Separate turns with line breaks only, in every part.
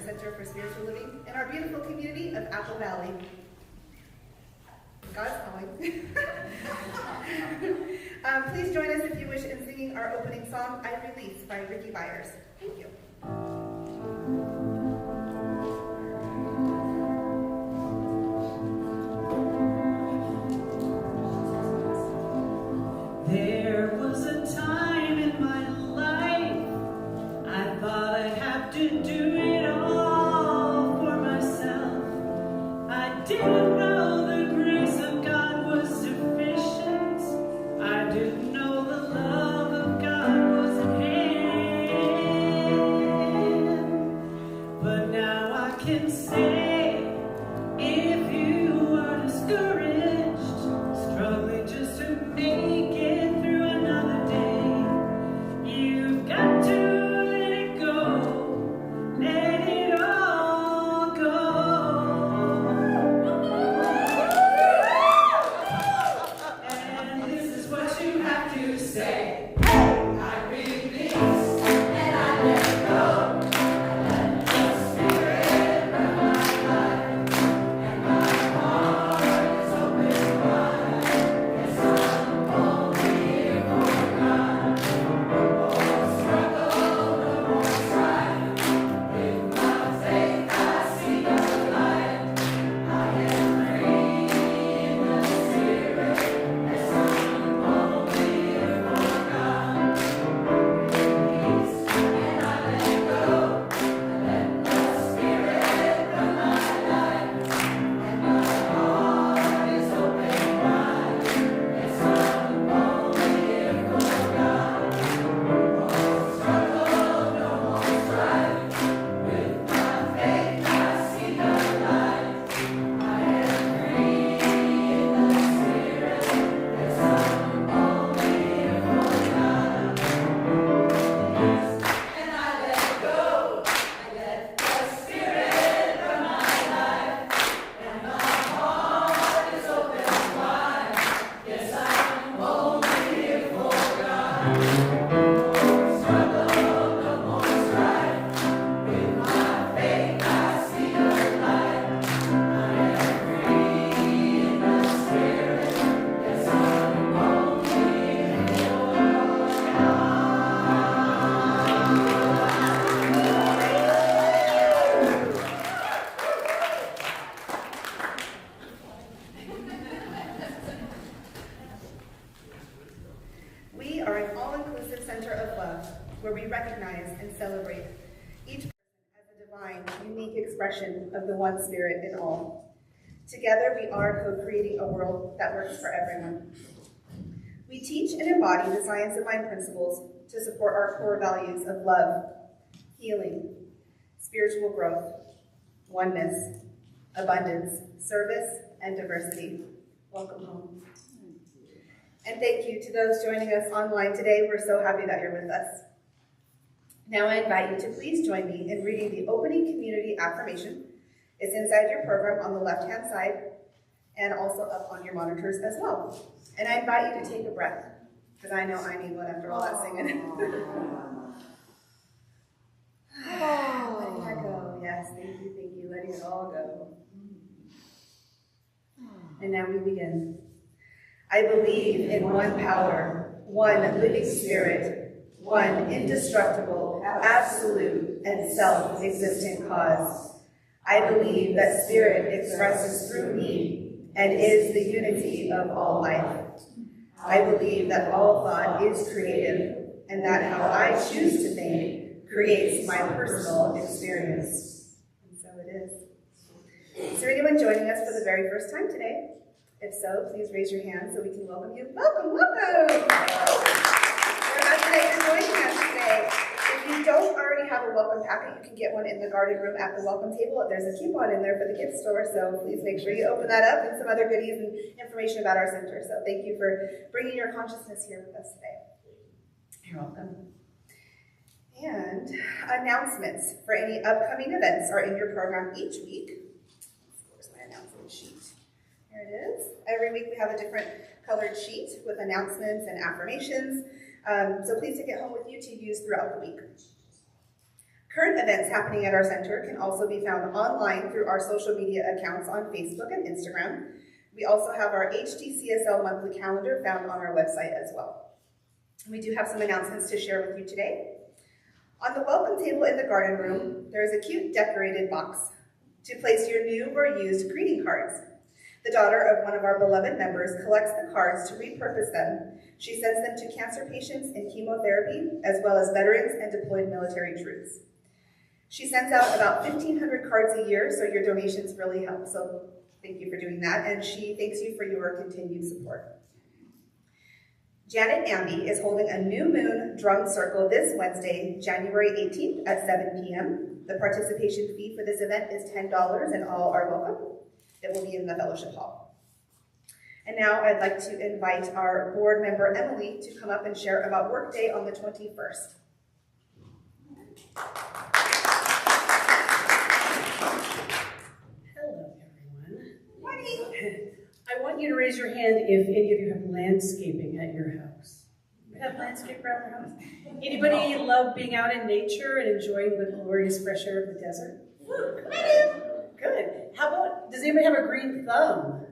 Center for Spiritual Living in our beautiful community of Apple Valley. God's calling. Please join us if you wish in singing our opening song, I Release by Ricky Byers. Thank you.
There was a time in my life I thought I'd have to do it all for myself. I didn't know the grace of God was sufficient. I didn't know the love of God was at hand. But now I can say, if you are discouraged, struggling just to make it through another day, you've got to let it go, let it all go. And this is what you have to say. I release and I let go. I let the Spirit run my life, and my heart is open wide. Yes, I'm only here for God. No more struggle, no more strife. With my faith I see the light. I am free in the Spirit. Yes, I'm only here for God. Release and I let go. I let the Spirit run my life, and my heart is open wide. Yes, I'm only here for God. No more struggle, no more strife. With my faith I see the light. I am free in the Spirit. Yes, I'm only here for God. Release and I let go. I let the Spirit run my life, and my heart is open wide. Yes, I'm only here for God. No more struggle, no more strife. With my faith I see the light. I am free in the Spirit. Yes, I'm only here for
We are an all-inclusive center of love, where we recognize and celebrate each person as a divine, unique expression of the one Spirit in all. Together, we are co-creating a world that works for everyone. We teach and embody the science of mind principles to support our core values of love, healing, spiritual growth, oneness, abundance, service, and diversity. Welcome home. And thank you to those joining us online today. We're so happy that you're with us. Now I invite you to please join me in reading the opening community affirmation. It's inside your program on the left-hand side and also up on your monitors as well. And I invite you to take a breath, because I know I need one after all that singing. Letting that go. Yes, thank you. Letting it all go. And now we begin. I believe in one power, one living Spirit, one indestructible, absolute, and self-existent cause. I believe that Spirit expresses through me and is the unity of all life. I believe that all thought is creative, and that how I choose to think creates my personal experience. And so it is. Is there anyone joining us for the very first time today? If so, please raise your hand so we can welcome you. Welcome, welcome! We're happy that you're joining us today. If you don't already have a welcome packet, you can get one in the garden room at the welcome table. There's a coupon in there for the gift store, so please make sure you open that up, and some other goodies and information about our center. So thank you for bringing your consciousness here with us today. You're welcome. And announcements for any upcoming events are in your program each week. Where's my announcement sheet? Here it is. Every week we have a different colored sheet with announcements and affirmations. So please take it home with you to use throughout the week. Current events happening at our center can also be found online through our social media accounts on Facebook and Instagram. We also have our HDCSL monthly calendar found on our website as well. We do have some announcements to share with you today. On the welcome table in the garden room, there is a cute decorated box to place your new or used greeting cards. The daughter of one of our beloved members collects the cards to repurpose them. She sends them to cancer patients in chemotherapy, as well as veterans and deployed military troops. She sends out about 1,500 cards a year, so your donations really help. So thank you for doing that, and she thanks you for your continued support. Janet Amby is holding a New Moon Drum Circle this Wednesday, January 18th at 7 p.m. The participation fee for this event is $10, and all are welcome. It will be in the fellowship hall. And now I'd like to invite our board member, Emily, to come up and share about Workday on the 21st.
I want you to raise your hand if any of you have landscaping at your house. You have landscape around your house? Anybody love being out in nature and enjoying the glorious fresh air of the desert? Good. How about, does anybody have a green thumb?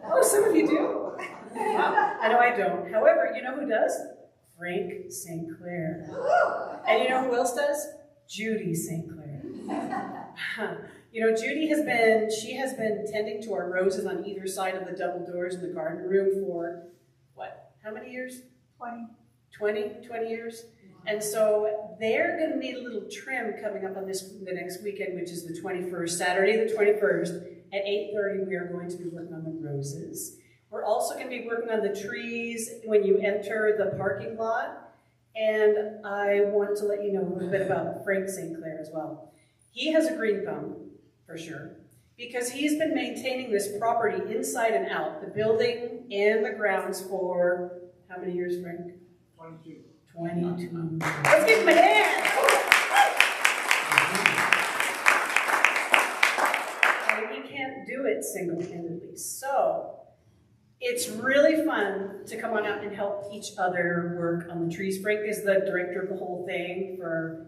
Oh, some of you do. Wow. I know I don't. However, you know who does? Frank St. Clair. And you know who else does? Judy St. Clair. You know, Judy has been tending to our roses on either side of the double doors in the garden room for, what, how many years? 20 years. And so they're going to need a little trim coming up on the next weekend, which is the 21st, Saturday the 21st. At 8:30, we are going to be working on the roses. We're also going to be working on the trees when you enter the parking lot. And I want to let you know a little bit about Frank St. Clair as well. He has a green thumb, for sure, because he's been maintaining this property inside and out, the building and the grounds for how many years, Frank? 22. Let's give him a hand! And he can't do it single-handedly. So it's really fun to come on out and help each other work on the trees. Frank is the director of the whole thing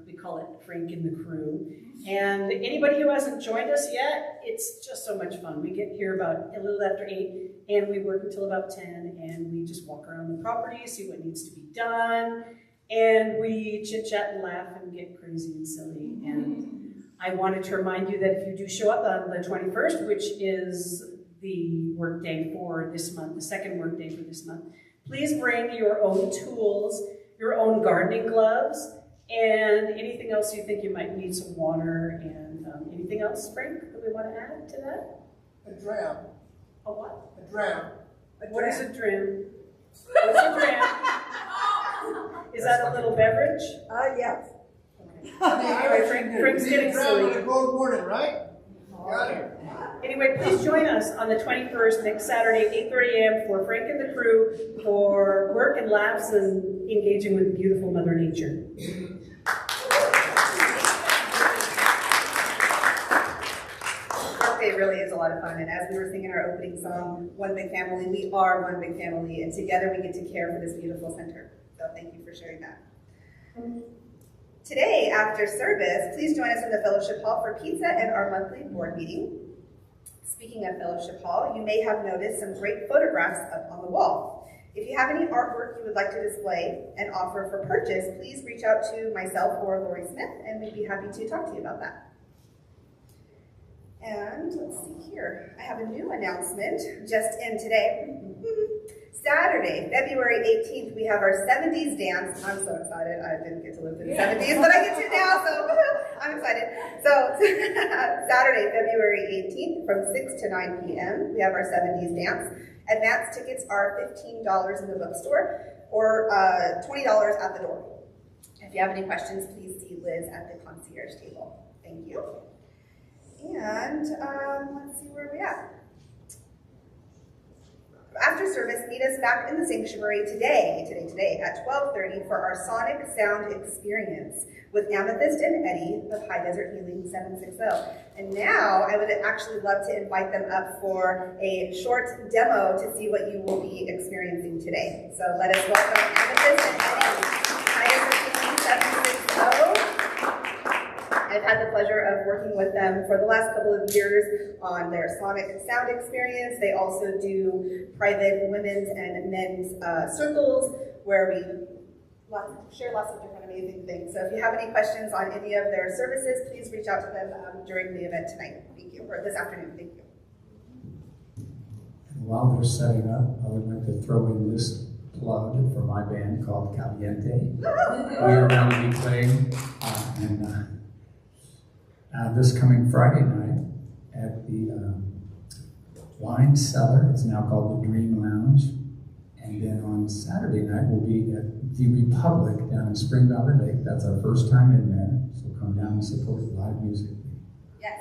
we call it Frank and the Crew. And anybody who hasn't joined us yet, it's just so much fun. We get here about a little after 8, and we work until about 10, and we just walk around the property, see what needs to be done, and we chit-chat and laugh and get crazy and silly. And I wanted to remind you that if you do show up on the 21st, which is the work day for this month, the second work day for this month, please bring your own tools, your own gardening gloves, and anything else you think you might need, some water, and anything else, Frank, that we want to add to that?
A dram.
A what?
A dram.
What is a dram? What's a dram? Is that a little beverage?
Yes.
Okay. Anyway, Frank's getting silly.
A cold morning, right? Got it.
Anyway, please join us on the 21st, next Saturday, 8:30 a.m. for Frank and the Crew for work and laughs and engaging with beautiful Mother Nature.
Birthday really is a lot of fun, and as we were singing our opening song, One Big Family, we are one big family, and together we get to care for this beautiful center. So thank you for sharing that. Today, after service, please join us in the fellowship hall for pizza and our monthly board meeting. Speaking of fellowship hall, you may have noticed some great photographs up on the wall. If you have any artwork you would like to display and offer for purchase, please reach out to myself or Lori Smith, and we'd be happy to talk to you about that. And let's see here. I have a new announcement just in today. Saturday, February 18th, we have our 70s dance. I'm so excited. I didn't get to live through the 70s, but I get to now, so I'm excited. So Saturday, February 18th from 6 to 9 p.m., we have our 70s dance. Advance tickets are $15 in the bookstore or $20 at the door. If you have any questions, please see Liz at the concierge table. Thank you. And let's see where we're at. After service, meet us back in the sanctuary today at 12:30 for our Sonic Sound Experience with Amethyst and Eddie of High Desert Healing 760. And now I would actually love to invite them up for a short demo to see what you will be experiencing today. So let us welcome Amethyst and Eddie, High Desert Healing 760. I've had the pleasure of working with them for the last couple of years on their sonic sound experience. They also do private women's and men's circles where we share lots of different amazing things. So if you have any questions on any of their services, please reach out to them during the event tonight. Thank you, or this afternoon. Thank you.
And while they're setting up, I would like to throw in this plug for my band called Caliente. We are going to be playing this coming Friday night at the Wine Cellar. It's now called the Dream Lounge. And then on Saturday night, we'll be at the Republic down in Spring Valley Lake. That's our first time in there. So come down and support live music.
Yes.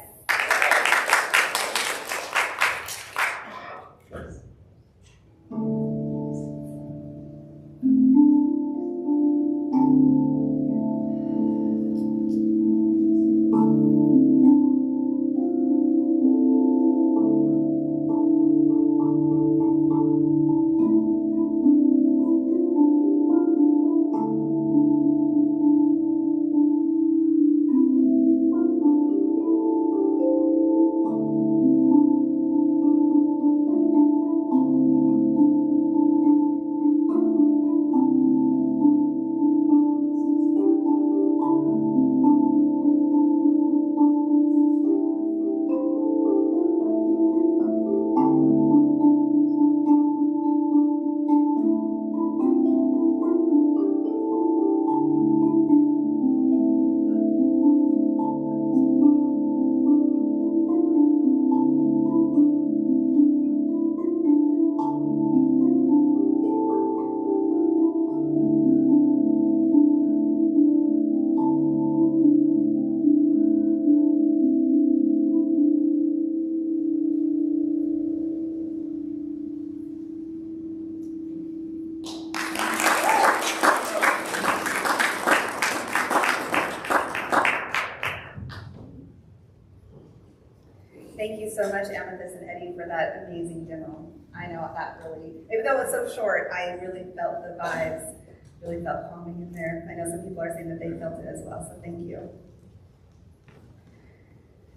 Thank you so much, Amethyst and Eddie, for that amazing demo. I know that really, even though it was so short, I really felt the vibes, really felt calming in there. I know some people are saying that they felt it as well, so thank you.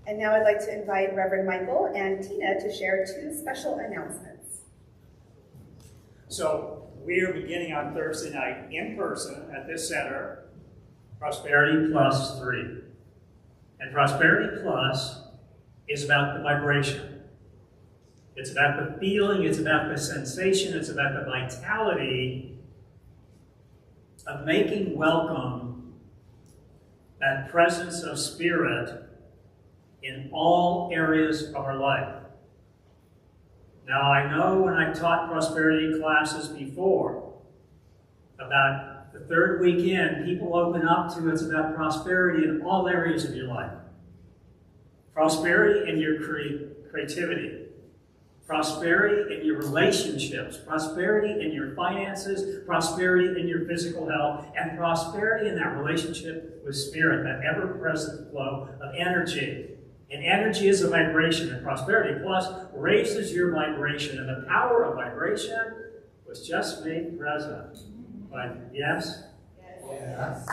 And now I'd like to invite Reverend Michael and Tina to share 2 special announcements.
So we are beginning on Thursday night in person at this center, Prosperity Plus 3. And Prosperity Plus is about the vibration. It's about the feeling, it's about the sensation, it's about the vitality of making welcome that presence of spirit in all areas of our life. Now, I know when I've taught prosperity classes before, about the 3rd weekend, people open up to it's about prosperity in all areas of your life. Prosperity in your creativity, prosperity in your relationships, prosperity in your finances, prosperity in your physical health, and prosperity in that relationship with spirit, that ever-present flow of energy. And energy is a vibration, and Prosperity Plus raises your vibration, and the power of vibration was just made present. But yes?
Yes.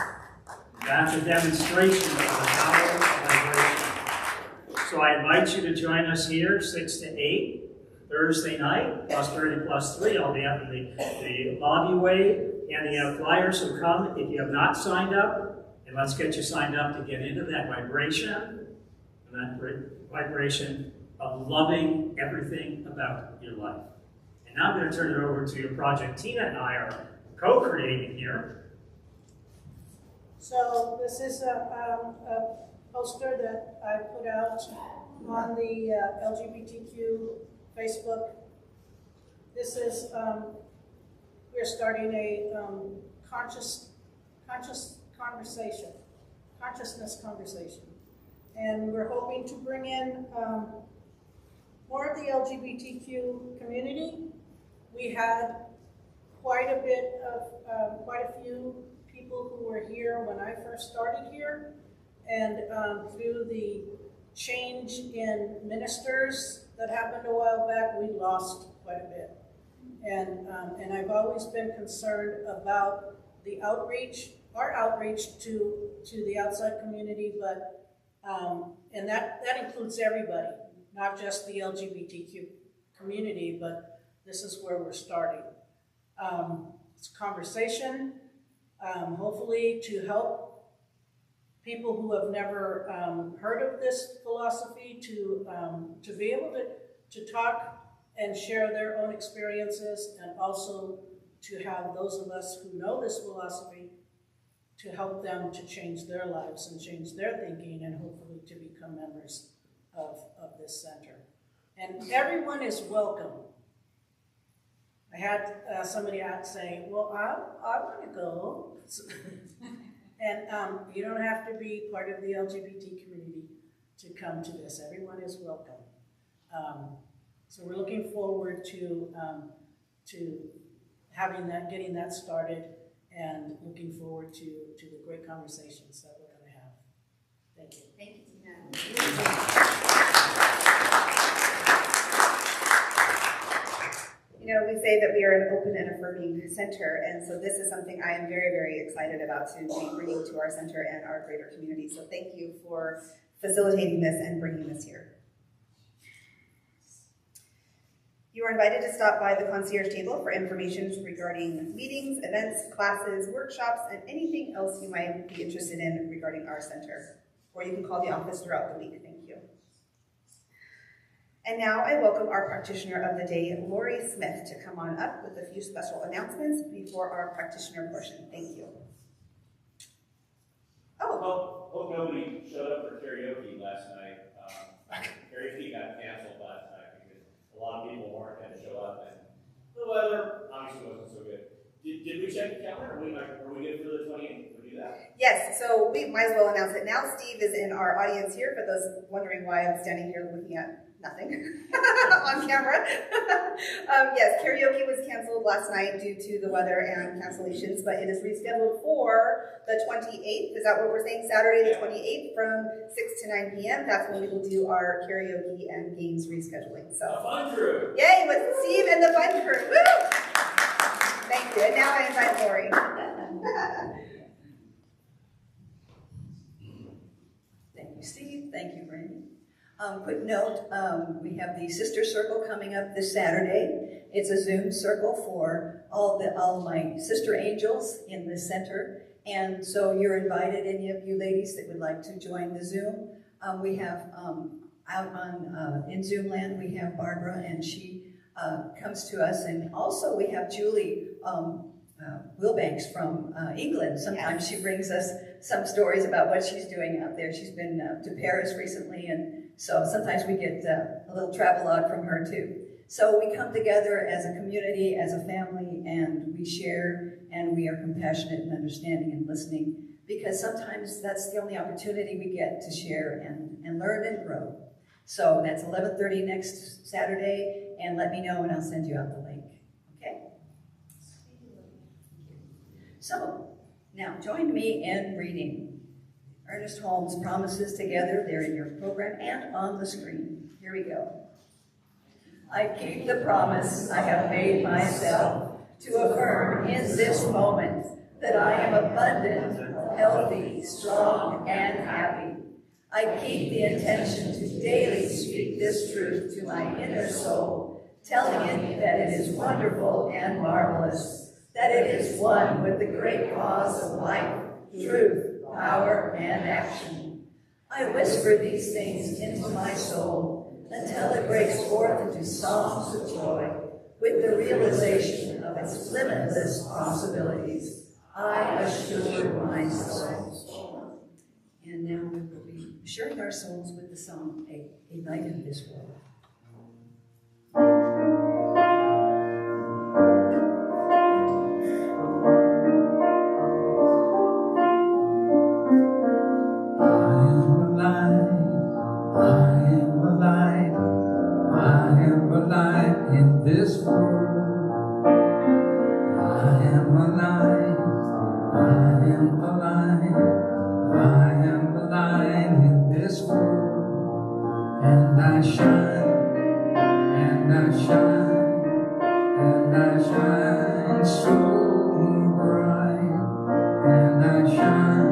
That's a demonstration of the power of vibration. So I invite you to join us here, 6 to 8, Thursday night, Prosperity Plus 3. I'll be up in the lobby handing out flyers, so come if you have not signed up, and let's get you signed up to get into that vibration, and that vibration of loving everything about your life. And now I'm going to turn it over to your project. Tina and I are co-creating here.
So this is a poster that I put out on the LGBTQ Facebook. This is, we're starting a consciousness conversation. And we're hoping to bring in more of the LGBTQ community. We had quite a few people who were here when I first started here. And through the change in ministers that happened a while back, we lost quite a bit. And I've always been concerned about the outreach, our outreach to the outside community, but And that includes everybody, not just the LGBTQ community, but this is where we're starting. It's a conversation, hopefully to help people who have never heard of this philosophy to be able to talk and share their own experiences, and also to have those of us who know this philosophy to help them to change their lives and change their thinking, and hopefully to become members of this center. And everyone is welcome. I had somebody out saying, well, I want to go. And you don't have to be part of the LGBT community to come to this. Everyone is welcome. So we're looking forward to having that, getting that started, and looking forward to the great conversations that we're going to have. Thank you.
Thank you, Tina. You know, we say that we are an open and affirming center, and so this is something I am very, very excited about to be bringing to our center and our greater community. So thank you for facilitating this and bringing this here. You are invited to stop by the concierge table for information regarding meetings, events, classes, workshops, and anything else you might be interested in regarding our center. Or you can call the office throughout the week. Thank you. And now I welcome our practitioner of the day, Lori Smith, to come on up with a few special announcements before our practitioner portion. Thank you. Oh.
Well, hope nobody showed up for karaoke last night. Karaoke got canceled last night because a lot of people weren't going to show up, and the weather obviously wasn't so good. Did we check the calendar? Are we good for the 28th? Did we do that?
Yes, so we might as well announce it now. Steve is in our audience here, for those wondering why I'm standing here looking at nothing on camera. Yes, karaoke was canceled last night due to the weather and cancellations, but it is rescheduled for the 28th. Is that what we're saying? Saturday the 28th from 6 to 9 p.m. That's when we will do our karaoke and games rescheduling. So,
the fun crew.
Yay, with Steve and the fun crew. Woo! Thank you. And now I invite Lori.
Thank you, Steve. Thank you, Brandi. Quick note, we have the Sister Circle coming up this Saturday. It's a Zoom circle for all my sister angels in the center. And so you're invited, any of you ladies that would like to join the Zoom. We have in Zoom land, we have Barbara, and she comes to us. And also we have Julie Wilbanks from England. Sometimes she brings us some stories about what she's doing out there. She's been to Paris recently, and so sometimes we get a little travelogue from her too. So we come together as a community, as a family, and we share, and we are compassionate and understanding and listening, because sometimes that's the only opportunity we get to share and learn and grow. So that's 11:30 next Saturday, and let me know and I'll send you out the link. Okay? So, now join me in reading Ernest Holmes' Promises Together. They're in your program and on the screen. Here we go. I keep the promise I have made myself to affirm in this moment that I am abundant, healthy, strong, and happy. I keep the intention to daily speak this truth to my inner soul, telling it that it is wonderful and marvelous, that it is one with the great cause of life, truth, power, and action. I whisper these things into my soul until it breaks forth into songs of joy with the realization of its limitless possibilities. I assure my soul. And now we will be assuring our souls with the song, A Light in This World.
This world, I am alive, I am alive, I am alive in this world, and I shine, and I shine, and I shine so bright, and I shine,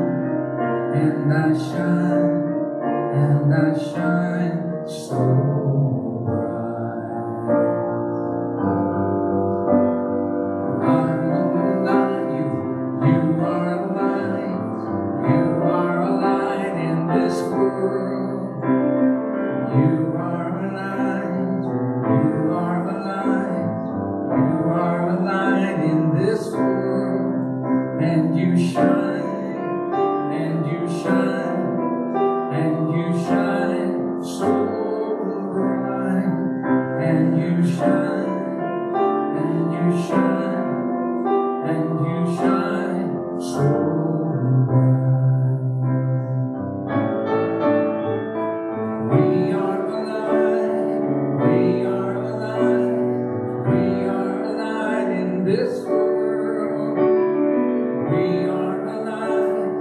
and I shine, and I shine so bright. I'm not you, you are a light. You are a light in this world. You are a light, you are a light. You are a light in this world, and you shine, and you shine, and you shine so bright, and you shine, and you shine, and you shine so bright. We are alive, we are alive, we are alive in this world. We are alive,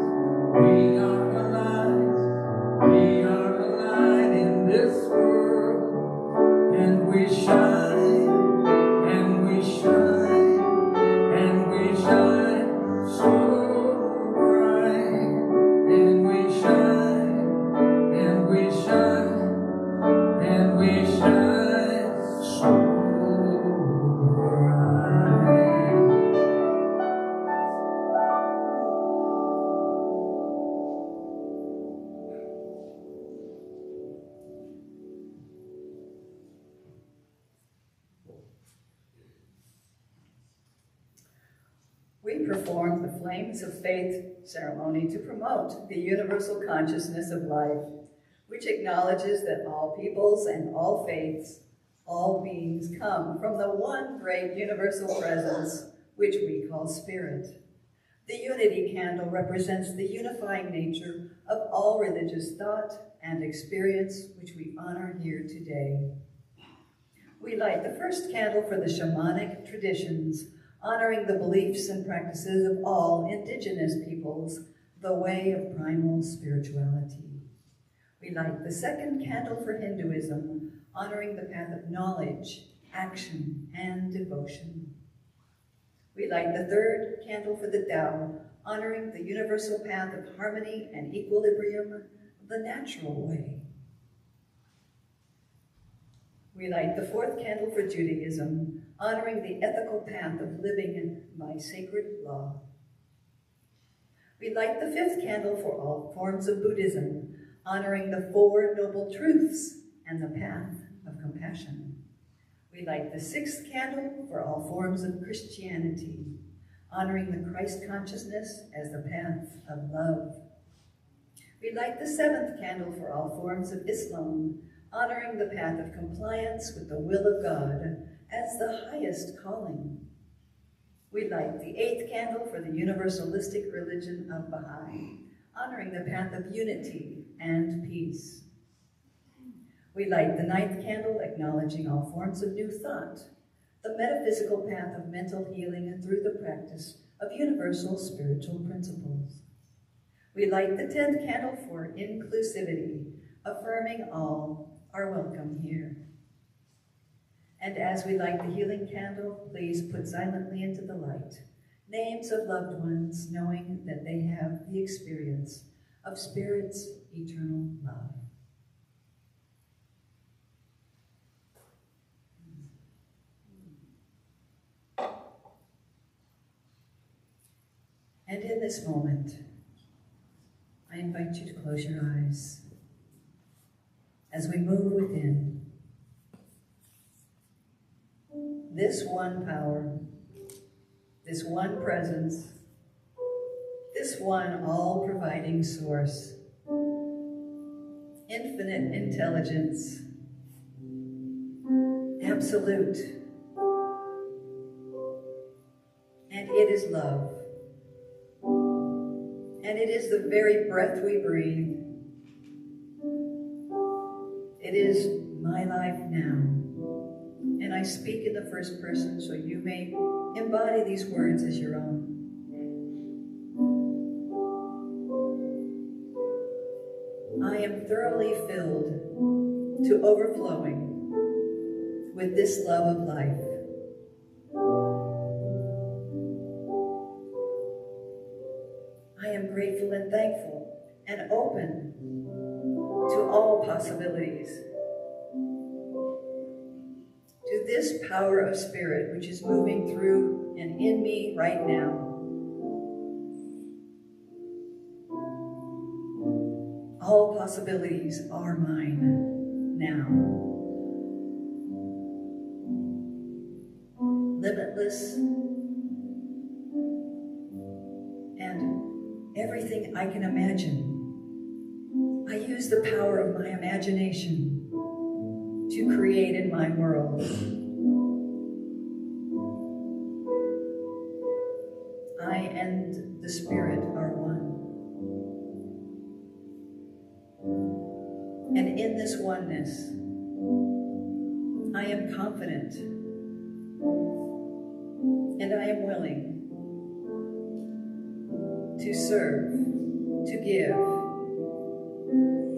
we are alive, we are alive in this world. And we shine, and we shine, and we shine so bright. And we shine, and we shine, and we shine so bright.
We perform the Flames of Faith ceremony to promote the universal consciousness of life, which acknowledges that all peoples and all faiths, all beings come from the one great universal presence, which we call Spirit. The unity candle represents the unifying nature of all religious thought and experience, which we honor here today. We light the first candle for the shamanic traditions, honoring the beliefs and practices of all indigenous peoples, the way of primal spirituality. We light the second candle for Hinduism, honoring the path of knowledge, action, and devotion. We light the third candle for the Tao, honoring the universal path of harmony and equilibrium, the natural way. We light the fourth candle for Judaism, honoring the ethical path of living by sacred law. We light the fifth candle for all forms of Buddhism, honoring the Four Noble Truths and the path of compassion. We light the sixth candle for all forms of Christianity, honoring the Christ consciousness as the path of love. We light the seventh candle for all forms of Islam, honoring the path of compliance with the will of God as the highest calling. We light the eighth candle for the universalistic religion of Baha'i, honoring the path of unity and peace. We light the ninth candle, acknowledging all forms of new thought, the metaphysical path of mental healing and through the practice of universal spiritual principles. We light the 10th candle for inclusivity, affirming all are welcome here. And as we light the healing candle, please put silently into the light names of loved ones, knowing that they have the experience of Spirit's eternal love. And in this moment, I invite you to close your eyes as we move within. This one power, this one presence, this one all-providing source, infinite intelligence, absolute, and it is love. And it is the very breath we breathe. It is my life now. And I speak in the first person so you may embody these words as your own. I am thoroughly filled to overflowing with this love of life. I am grateful and thankful and open to possibilities. To this power of spirit which is moving through and in me right now. All possibilities are mine now. Limitless and everything I can imagine. I use the power of my imagination to create in my world. I and the Spirit are one. And in this oneness, I am confident and I am willing to serve, to give,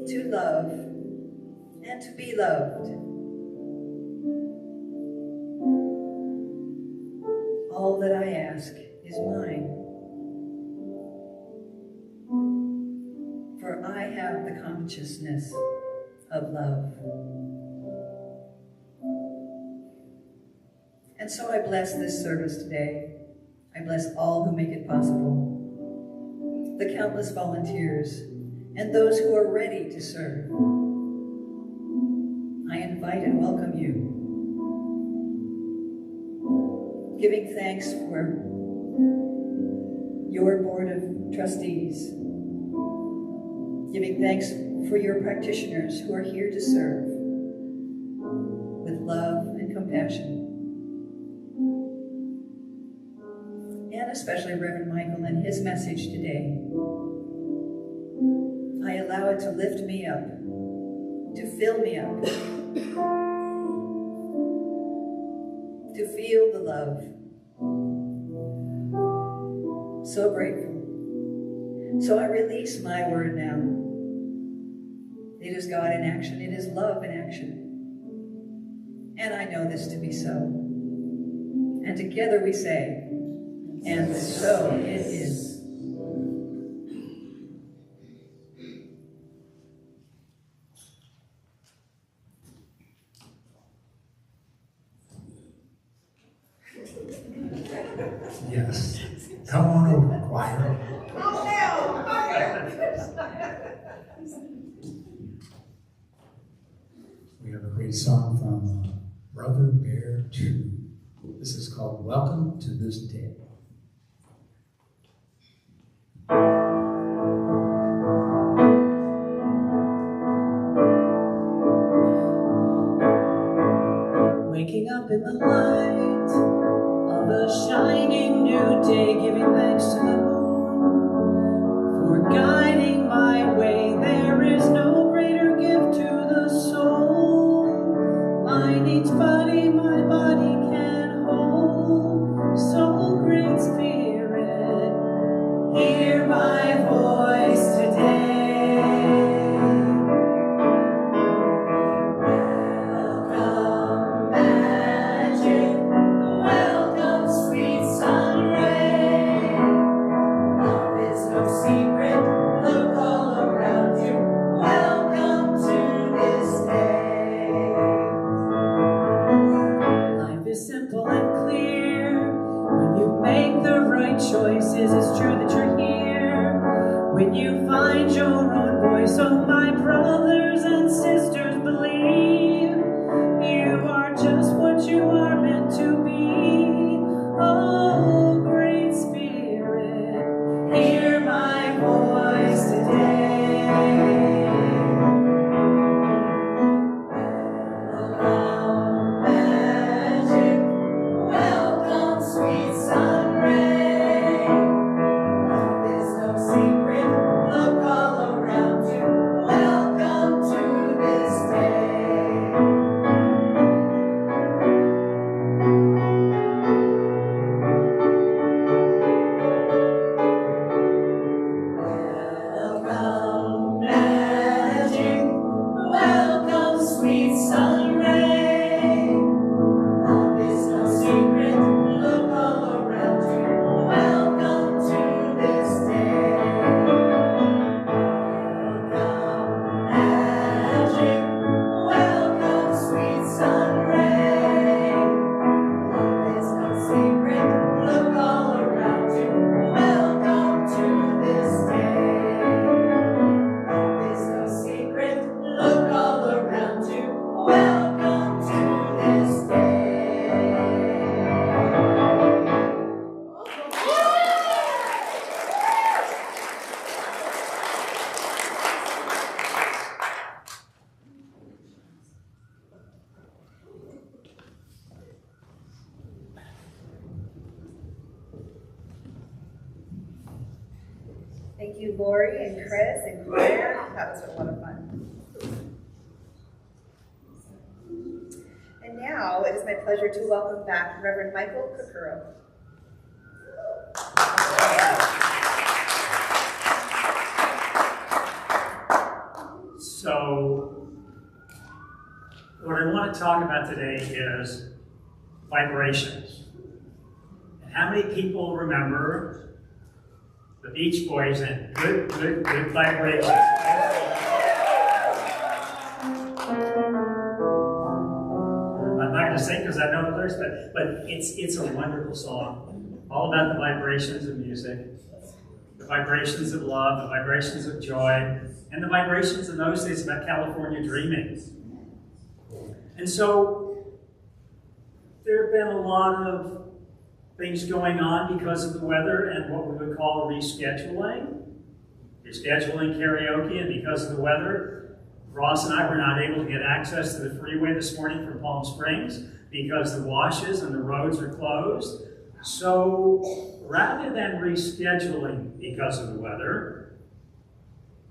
to love, and to be loved. All that I ask is mine, for I have the consciousness of love. And so I bless this service today. I bless all who make it possible, the countless volunteers, and those who are ready to serve. I invite and welcome you, giving thanks for your board of trustees, giving thanks for your practitioners who are here to serve with love and compassion, and especially Reverend Michael and his message today. I allow it to lift me up, to fill me up, to feel the love. So grateful. So I release my word now. It is God in action. It is love in action. And I know this to be so. And together we say, and so it is.
Yes. Come on over, choir. We have a great song from Brother Bear 2. This is called Welcome to This Day.
Waking up in the light of a shining new day, giving thanks to the moon for guiding my way. There is no greater gift to the soul. Mine each body my body can hold. So great Spirit, hear my voice today. Choices, it's true that you're here when you find your own voice. Oh, my brothers and sisters, believe you are just what you are meant to be. Oh, great Spirit, hear my voice today. Welcome, magic, welcome, sweet sun ray. Look all around you. Welcome to this day.
you, Lori and Chris and Claire. That was a lot of fun. And now it is my pleasure to welcome back Reverend Michael Curcuru.
So, what I want to talk about today is vibrations. And how many people remember the Beach Boys and good vibrations? I'm not going to sing because I know the lyrics, but it's a wonderful song. All about the vibrations of music, the vibrations of love, the vibrations of joy, and the vibrations in those days about California dreaming. And so there have been a lot of things going on because of the weather and what we would call rescheduling karaoke, and because of the weather, Ross and I were not able to get access to the freeway this morning from Palm Springs because the washes and the roads are closed. So rather than rescheduling because of the weather,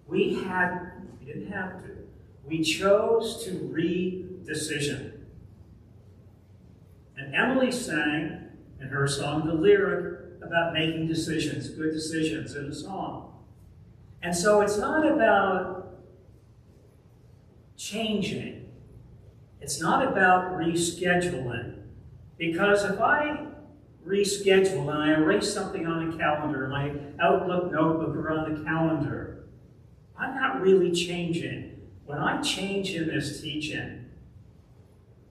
we didn't have to. We chose to re-decision. And Emily sang in her song the lyric about making decisions, good decisions in a song. And so it's not about changing. It's not about rescheduling. Because if I reschedule and I erase something on the calendar, my Outlook notebook or on the calendar, I'm not really changing. When I change in this teaching,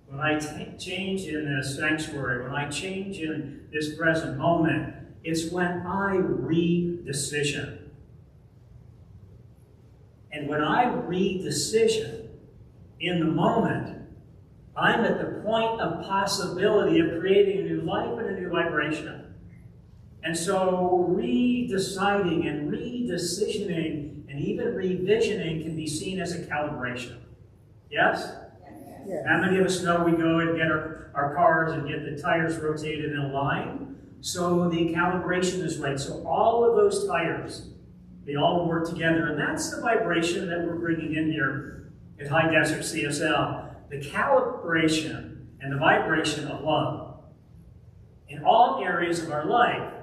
when I change in this sanctuary, when I change in this present moment, it's when I re-decision. And when I re-decision in the moment, I'm at the point of possibility of creating a new life and a new vibration. And so re-deciding and re-decisioning and even revisioning can be seen as a calibration. Yes? Yes. How many of us know we go and get our cars and get the tires rotated in a line? So the calibration is right. So all of those tires, they all work together. And that's the vibration that we're bringing in here at HDCSL. The calibration and the vibration of love in all areas of our life.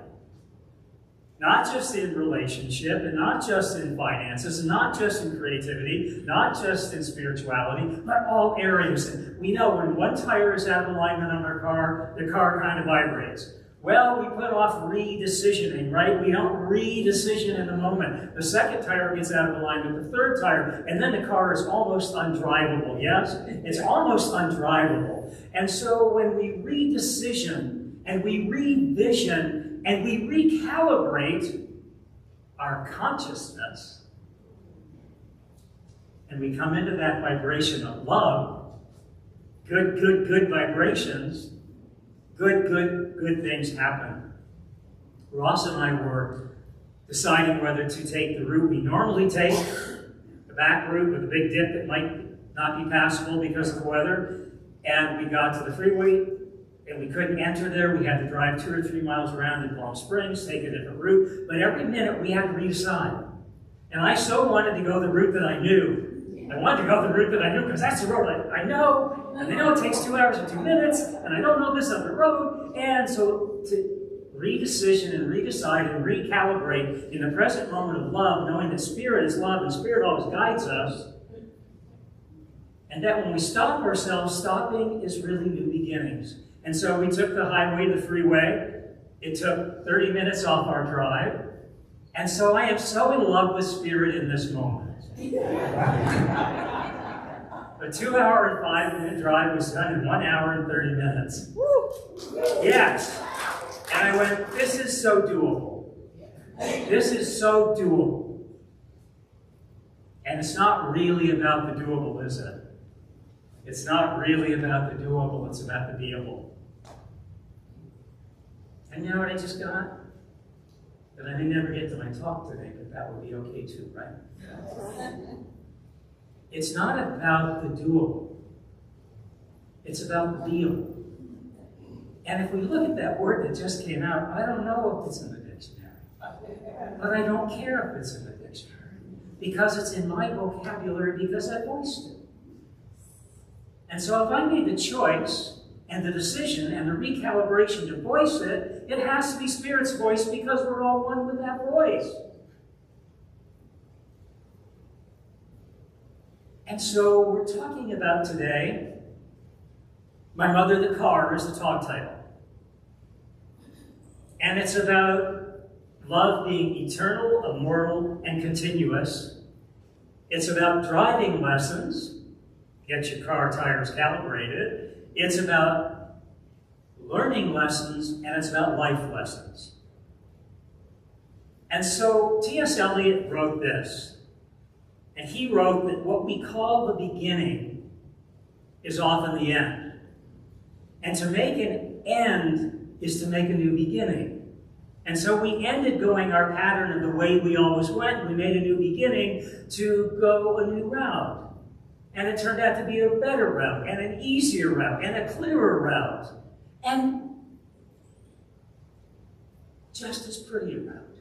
Not just in relationship, and not just in finances, not just in creativity, not just in spirituality, but all areas. And we know when one tire is out of alignment on our car, the car kind of vibrates. Well, we put off re-decisioning, right? We don't re-decision in the moment. The second tire gets out of alignment, the third tire, and then the car is almost undrivable, yes? It's almost undrivable. And so when we re-decision and we revision and we recalibrate our consciousness, and we come into that vibration of love, good vibrations, good things happen. Ross and I were deciding whether to take the route we normally take, the back route with a big dip that might not be passable because of the weather, and we got to the freeway, and we couldn't enter there. We had to drive 2 or 3 miles around in Palm Springs, take a different route. But every minute we had to redecide. And I so wanted to go the route that I knew. I wanted to go the route that I knew because that's the road I know. And I know it takes 2 hours and 2 minutes. And I don't know this other road. And so to redecision and redecide and recalibrate in the present moment of love, knowing that Spirit is love and Spirit always guides us. And that when we stop ourselves, stopping is really new beginnings. And so we took the highway, the freeway. It took 30 minutes off our drive. And so I am so in love with Spirit in this moment. A 2-hour and 5-minute drive was done in 1 hour and 30 minutes. Yes. And I went, this is so doable. This is so doable. And it's not really about the doable, is it? It's not really about the doable, it's about the beable. And you know what I just got? That I may never get to my talk today, but that would be okay too, right? It's not about the doable. It's about the beable. And if we look at that word that just came out, I don't know if it's in the dictionary. But I don't care if it's in the dictionary, because it's in my vocabulary, because I voiced it. And so if I made the choice and the decision and the recalibration to voice it, it has to be Spirit's voice, because we're all one with that voice. And so we're talking about today, My Mother the Car is the talk title. And it's about love being eternal, immortal, and continuous. It's about driving lessons. Get your car tires calibrated. It's about learning lessons, and it's about life lessons. And so T.S. Eliot wrote this. And he wrote that what we call the beginning is often the end. And to make an end is to make a new beginning. And so we ended going our pattern of the way we always went. We made a new beginning to go a new route. And it turned out to be a better route, and an easier route, and a clearer route, and just as pretty a route.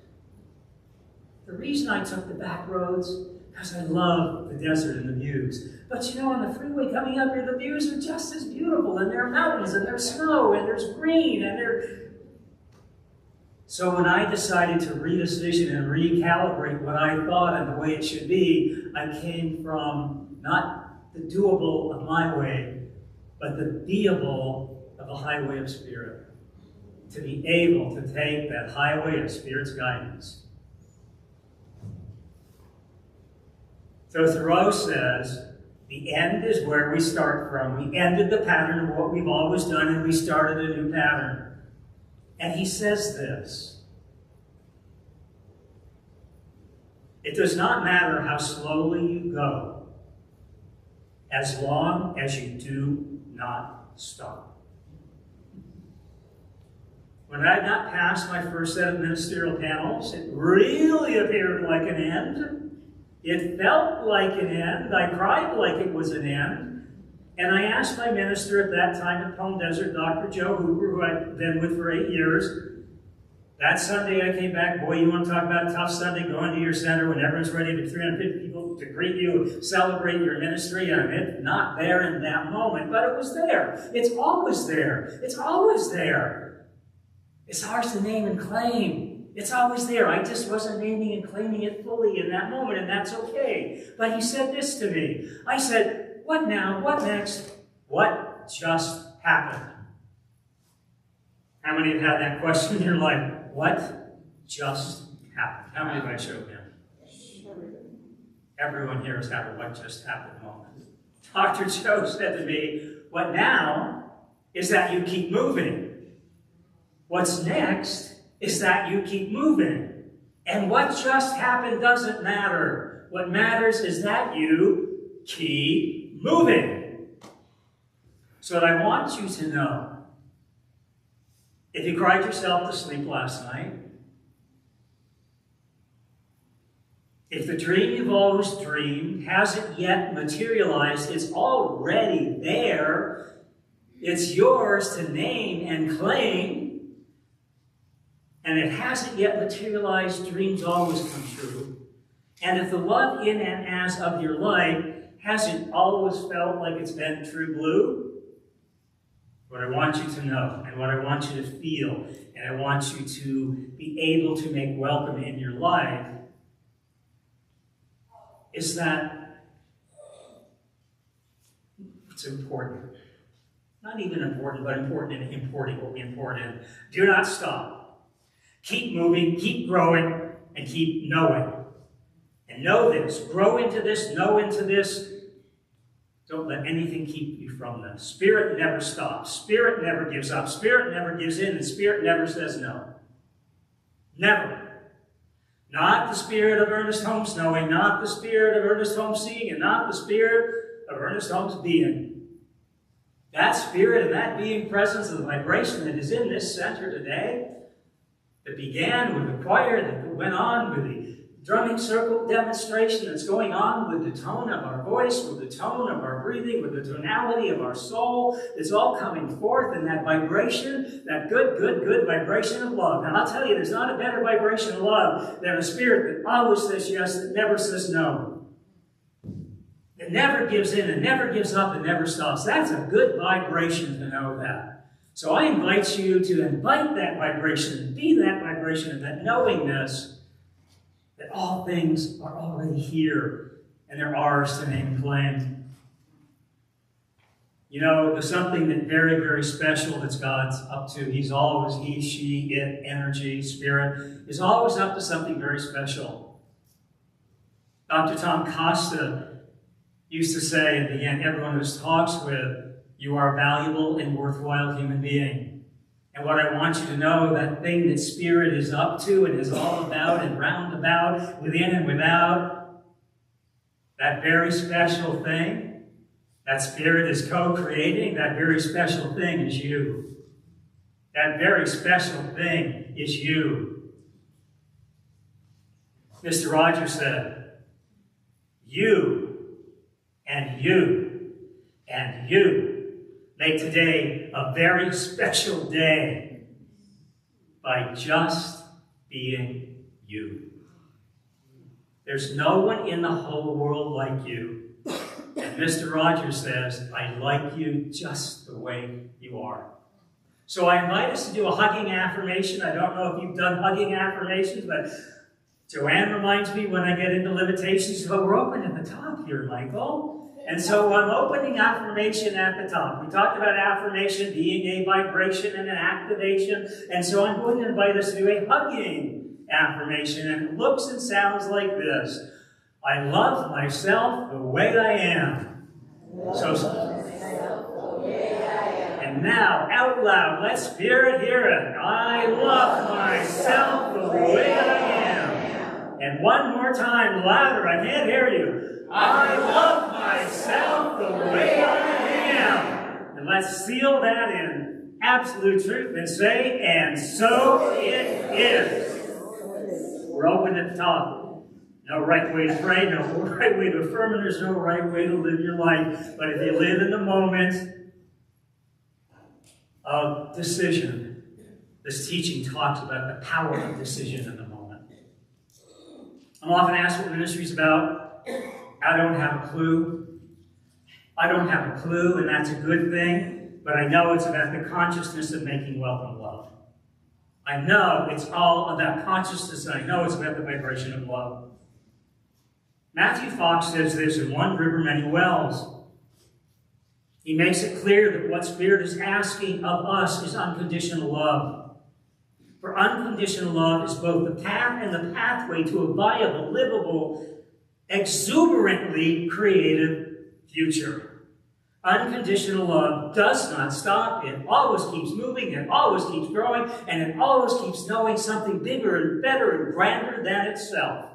The reason I took the back roads, because I love the desert and the views. But you know, on the freeway coming up here, the views are just as beautiful, and there are mountains, and there's snow, and there's green, and there. So when I decided to redecision and recalibrate what I thought and the way it should be, I came from not the doable of my way, but the beable of the highway of Spirit. To be able to take that highway of Spirit's guidance. So Thoreau says, the end is where we start from. We ended the pattern of what we've always done, and we started a new pattern. And he says this: it does not matter how slowly you go, as long as you do not stop. When I had not passed my first set of ministerial panels, it really appeared like an end. It felt like an end. I cried like it was an end. And I asked my minister at that time at Palm Desert, Dr. Joe Hooper, who I'd been with for 8 years. That Sunday I came back, boy, you want to talk about a tough Sunday, going to your center when everyone's ready to 350 people to greet you, celebrate your ministry. And it's not there in that moment, but it was there. It's always there. It's always there. It's ours to name and claim. It's always there. I just wasn't naming and claiming it fully in that moment, and that's okay. But he said this to me. I said, what now? What next? What just happened? How many have had that question in your life? What just happened? How many have I showed him? Everyone here has had a what just happened moment. Dr. Joe said to me, what now is that you keep moving. What's next is that you keep moving. And what just happened doesn't matter. What matters is that you keep moving. So what I want you to know, if you cried yourself to sleep last night, if the dream you've always dreamed hasn't yet materialized, it's already there. It's yours to name and claim. And it hasn't yet materialized, dreams always come true. And if the love in and as of your life hasn't always felt like it's been true blue, what I want you to know, and what I want you to feel, and I want you to be able to make welcome in your life, is that it's important. Not even important, but important and important. Do not stop. Keep moving, keep growing, and keep knowing. And know this, grow into this, know into this. Don't let anything keep you from this. Spirit never stops. Spirit never gives up. Spirit never gives in, and Spirit never says no. Never. Not the spirit of Ernest Holmes knowing, not the spirit of Ernest Holmes seeing, and not the spirit of Ernest Holmes being. That spirit and that being presence of the vibration that is in this center today, that began with the choir, that went on with the drumming circle demonstration that's going on with the tone of our voice, with the tone of our breathing, with the tonality of our soul. It's all coming forth in that vibration, that good, good, good vibration of love. And I'll tell you, there's not a better vibration of love than a spirit that always says yes, that never says no. It never gives in, and never gives up, and never stops. That's a good vibration to know that. So I invite you to invite that vibration, and be that vibration of that knowingness that all things are already here and they're ours to name and claim. You know, there's something that very, very special that God's up to. He's always, he, she, it, energy, spirit, is always up to something very special. Dr. Tom Costa used to say at the end, everyone who talks with, you are a valuable and worthwhile human being. And what I want you to know, that thing that Spirit is up to and is all about and round about, within and without, that very special thing, that Spirit is co-creating, that very special thing is you. That very special thing is you. Mr. Rogers said, you and you and you make today a very special day by just being you. There's no one in the whole world like you. And Mr. Rogers says, I like you just the way you are. So I invite us to do a hugging affirmation. I don't know if you've done hugging affirmations, but Joanne reminds me when I get into limitations, but we're open at the top here, Michael. And so I'm opening affirmation at the top. We talked about affirmation being a vibration and an activation. And so I'm going to invite us to do a hugging affirmation. And it looks and sounds like this. I love myself the way I am. And now, out loud, let Spirit hear it. I love myself the way I am. And one more time, louder. I can't hear you. I love myself the way I am. And let's seal that in absolute truth and say, and so it is. We're open at the top. No right way to pray, no right way to affirm, and there's no right way to live your life. But if you live in the moment of decision, this teaching talks about the power of decision in the moment. I'm often asked what ministry is about. I don't have a clue. I don't have a clue, and that's a good thing, but I know it's about the consciousness of making welcome love. I know it's all about consciousness, and I know it's about the vibration of love. Matthew Fox says this in One River, Many Wells. He makes it clear that what Spirit is asking of us is unconditional love. For unconditional love is both the path and the pathway to a viable, livable, exuberantly creative future. Unconditional love does not stop. It always keeps moving, it always keeps growing, and it always keeps knowing something bigger and better and grander than itself.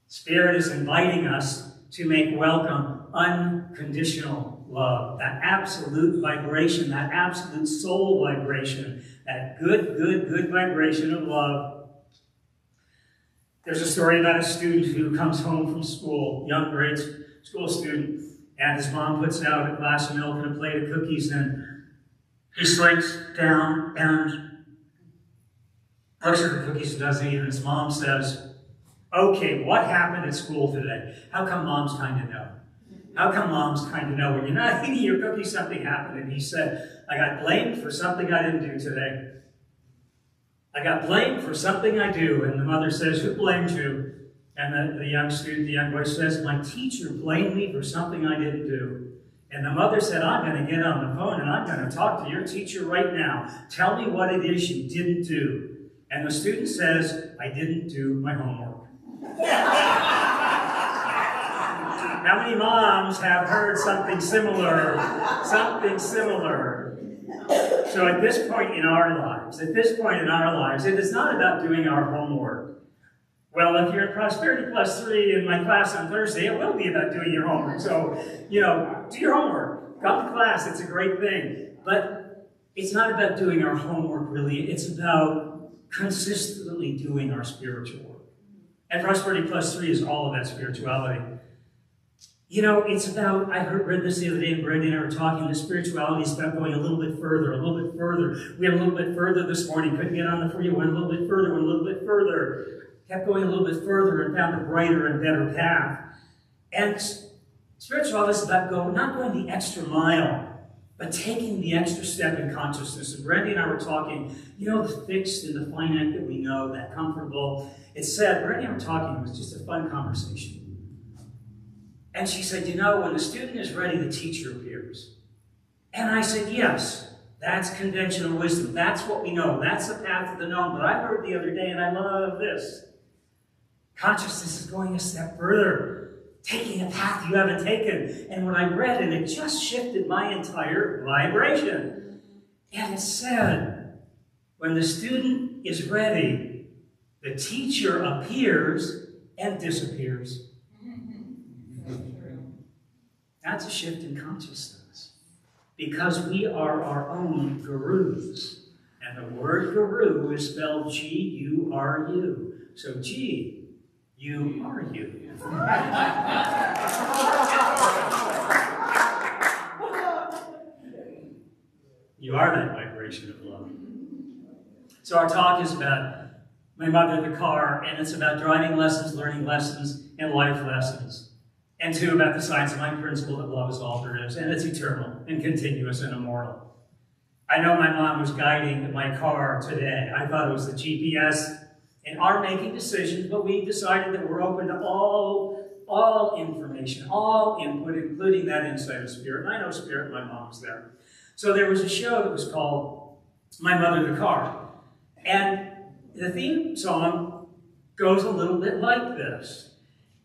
Spirit is inviting us to make welcome unconditional love, that absolute vibration, that absolute soul vibration, that good, good, good vibration of love. There's a story about a student who comes home from school, young grade school student, and his mom puts out a glass of milk and a plate of cookies, and he slinks down and looks at the cookies and doesn't eat, and his mom says, okay, what happened at school today? How come mom's kind of know? How come mom's kind of know? When you're not eating your cookies, something happened. And he said, I got blamed for something I didn't do today. I got blamed for something I do. And the mother says, who blamed you? And the young student, the young boy says, my teacher blamed me for something I didn't do. And the mother said, I'm going to get on the phone and I'm going to talk to your teacher right now. Tell me what it is you didn't do. And the student says, I didn't do my homework. How many moms have heard something similar? Something similar. So at this point in our lives, it is not about doing our homework. Well, if you're in Prosperity Plus 3 in my class on Thursday, it will be about doing your homework. So, do your homework. Come to class. It's a great thing. But it's not about doing our homework, really. It's about consistently doing our spiritual work. And Prosperity Plus 3 is all about spirituality. You know, it's about, read this the other day, and Brandi and I were talking, the spirituality is about going a little bit further, a little bit further. We went a little bit further this morning, couldn't get on the freeway, went a little bit further, went a little bit further. Kept going a little bit further and found a brighter and better path. And spirituality is about not going the extra mile, but taking the extra step in consciousness. And Brandi and I were talking, you know, the fixed and the finite that we know, that comfortable. It said, Brandi and I were talking, it was just a fun conversation. And she said, you know, when the student is ready, the teacher appears. And I said, yes, that's conventional wisdom. That's what we know. That's the path of the known. But I heard the other day, and I love this. Consciousness is going a step further, taking a path you haven't taken. And when I read it, it just shifted my entire vibration. And it said, when the student is ready, the teacher appears and disappears. That's a shift in consciousness. Because we are our own gurus. And the word guru is spelled G-U-R-U. So G, you are you. You are that vibration of love. So our talk is about my mother, the car, and it's about driving lessons, learning lessons, and life lessons. And two, about the science of mind principle that love is all there is, and it's eternal and continuous and immortal. I know my mom was guiding my car today. I thought it was the GPS in our making decisions, but we decided that we're open to all information, all input, including that insight of spirit. And I know spirit, my mom's there. So there was a show that was called My Mother, the Car. And the theme song goes a little bit like this.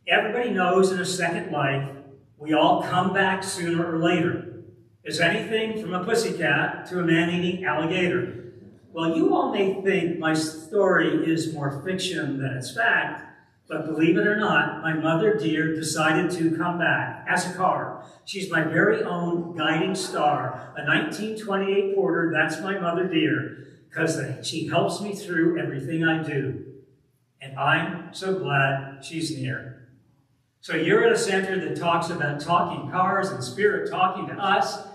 Everybody knows in a second life, we all come back sooner or later. It's anything from a pussycat to a man-eating alligator. Well, you all may think my story is more fiction than it's fact, but believe it or not, my mother dear decided to come back as a car. She's my very own guiding star, a 1928 Porter. That's my mother dear, because she helps me through everything I do. And I'm so glad she's near. So you're at a center that talks about talking cars and spirit talking to us,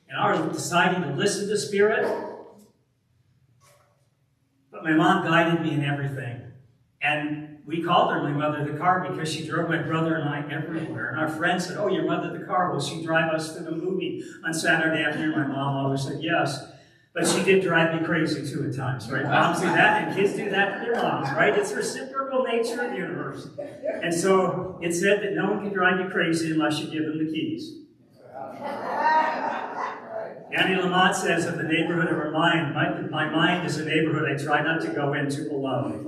and our deciding to listen to spirit. But my mom guided me in everything. And we called her my mother the car because she drove my brother and I everywhere. And our friends said, oh, your mother the car, will she drive us to the movie on Saturday afternoon? My mom always said yes. But she did drive me crazy too at times, right? Moms do that and kids do that to their moms, right? It's reciprocal nature of the universe. And so it said that no one can drive you crazy unless you give them the keys. Annie Lamott says of the neighborhood of her mind, my mind is a neighborhood I try not to go into alone.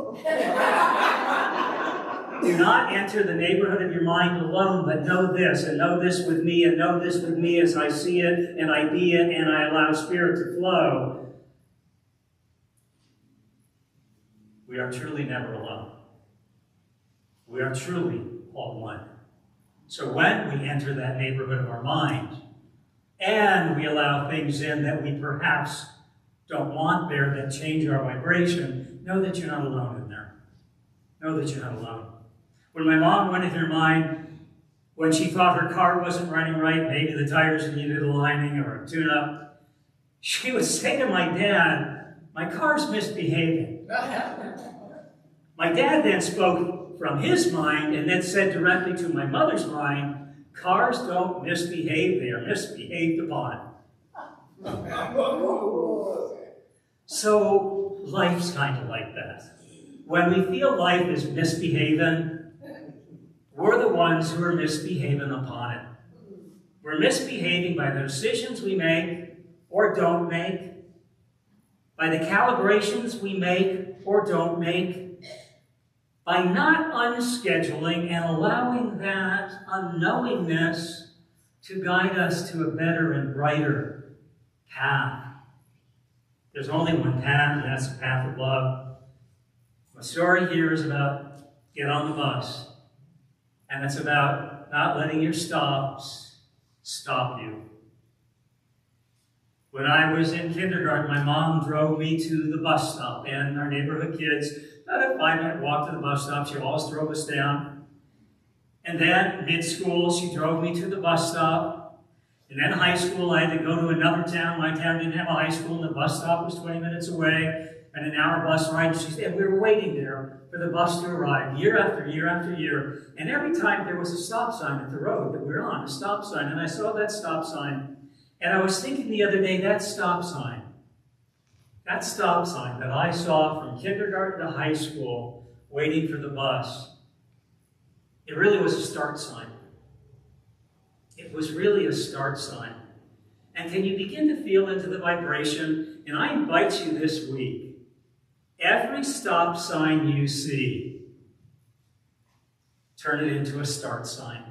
Do not enter the neighborhood of your mind alone, but know this, and know this with me, and know this with me as I see it, and I be it, and I allow spirit to flow. We are truly never alone. We are truly all one. So when we enter that neighborhood of our mind, and we allow things in that we perhaps don't want there that change our vibration, know that you're not alone in there. Know that you're not alone. When my mom went in her mind, when she thought her car wasn't running right, maybe the tires needed a lining or a tune-up, she would say to my dad, my car's misbehaving. My dad then spoke from his mind and then said directly to my mother's mind, cars don't misbehave, they are misbehaved upon. So life's kind of like that. When we feel life is misbehaving, we're the ones who are misbehaving upon it. We're misbehaving by the decisions we make or don't make, by the calibrations we make or don't make, by not unscheduling and allowing that unknowingness to guide us to a better and brighter path. There's only one path, and that's the path of love. My story here is about get on the bus. And it's about not letting your stops stop you. When I was in kindergarten, my mom drove me to the bus stop, and our neighborhood kids, about a 5-minute walk to the bus stop, she always drove us down. And then mid-school, she drove me to the bus stop. And then high school, I had to go to another town. My town didn't have a high school, and the bus stop was 20 minutes away, and an hour bus ride. And we were waiting there for the bus to arrive, year after year after year. And every time there was a stop sign at the road that we were on, a stop sign, and I saw that stop sign. And I was thinking the other day, that stop sign that I saw from kindergarten to high school, waiting for the bus, it really was a start sign. It was really a start sign. And can you begin to feel into the vibration? And I invite you this week, every stop sign you see, turn it into a start sign.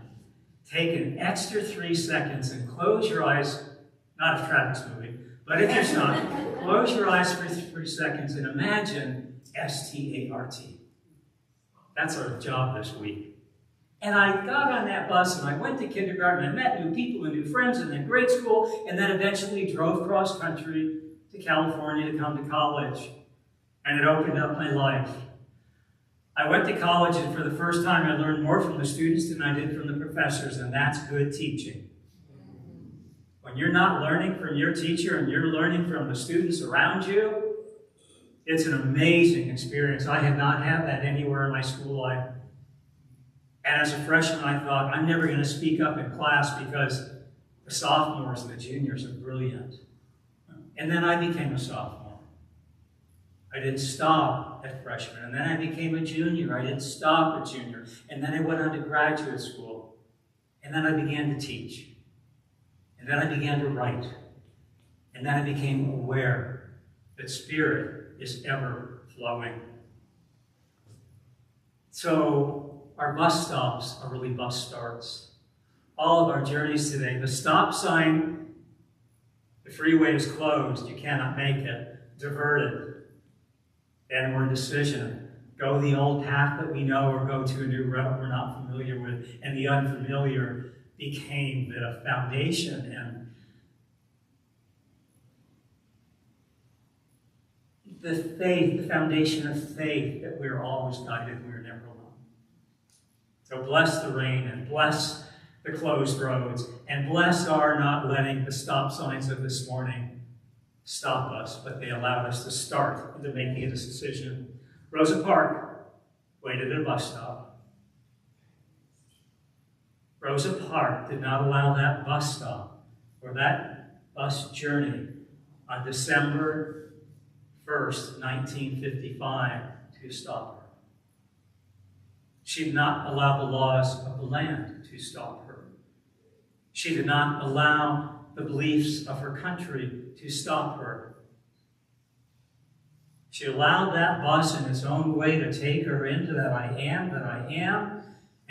Take an extra 3 seconds and close your eyes. Not if traffic's moving, but if you're not, close your eyes for 3 seconds and imagine S-T-A-R-T. That's our job this week. And I got on that bus and I went to kindergarten, I met new people and new friends, and then grade school, and then eventually drove cross country to California to come to college. And it opened up my life. I went to college, and for the first time I learned more from the students than I did from the professors, and that's good teaching. When you're not learning from your teacher and you're learning from the students around you, it's an amazing experience. I had not had that anywhere in my school life. And as a freshman, I thought, I'm never going to speak up in class because the sophomores and the juniors are brilliant. And then I became a sophomore. I didn't stop at freshman. And then I became a junior. I didn't stop at junior. And then I went on to graduate school. And then I began to teach. And then I began to write. And then I became aware that Spirit is ever flowing. So our bus stops are really bus starts. All of our journeys today, the stop sign, the freeway is closed, you cannot make it, diverted. Then we're in decision. Go the old path that we know or go to a new route we're not familiar with. And the unfamiliar became the foundation, and the faith, the foundation of faith that we're always guided, we're never alone. So bless the rain and bless the closed roads and bless our not letting the stop signs of this morning stop us, but they allowed us to start into making a decision. Rosa Parks waited at a bus stop. Rosa Parks did not allow that bus stop or that bus journey on December 1st, 1955 to stop her. She did not allow the laws of the land to stop her. She did not allow the beliefs of her country to stop her. She allowed that bus in its own way to take her into that I am,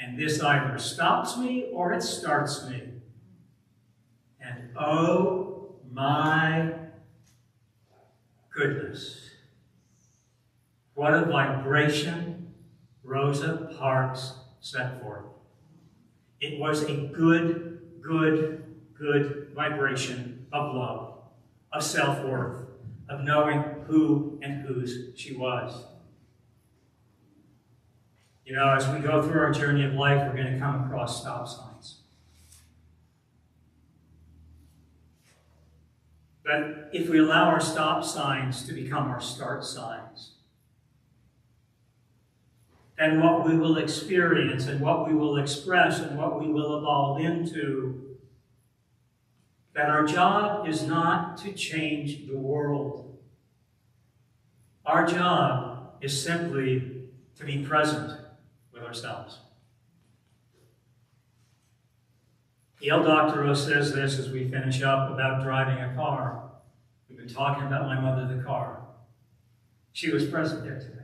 and this either stops me or it starts me. And oh my goodness, what a vibration Rosa Parks set forth. It was a good vibration of love, of self-worth, of knowing who and whose she was. You know, as we go through our journey of life, we're going to come across stop signs. But if we allow our stop signs to become our start signs, then what we will experience and what we will express and what we will evolve into, that our job is not to change the world. Our job is simply to be present with ourselves. E.L. Doctorow says this as we finish up about driving a car. We've been talking about my mother, the car. She was present there today.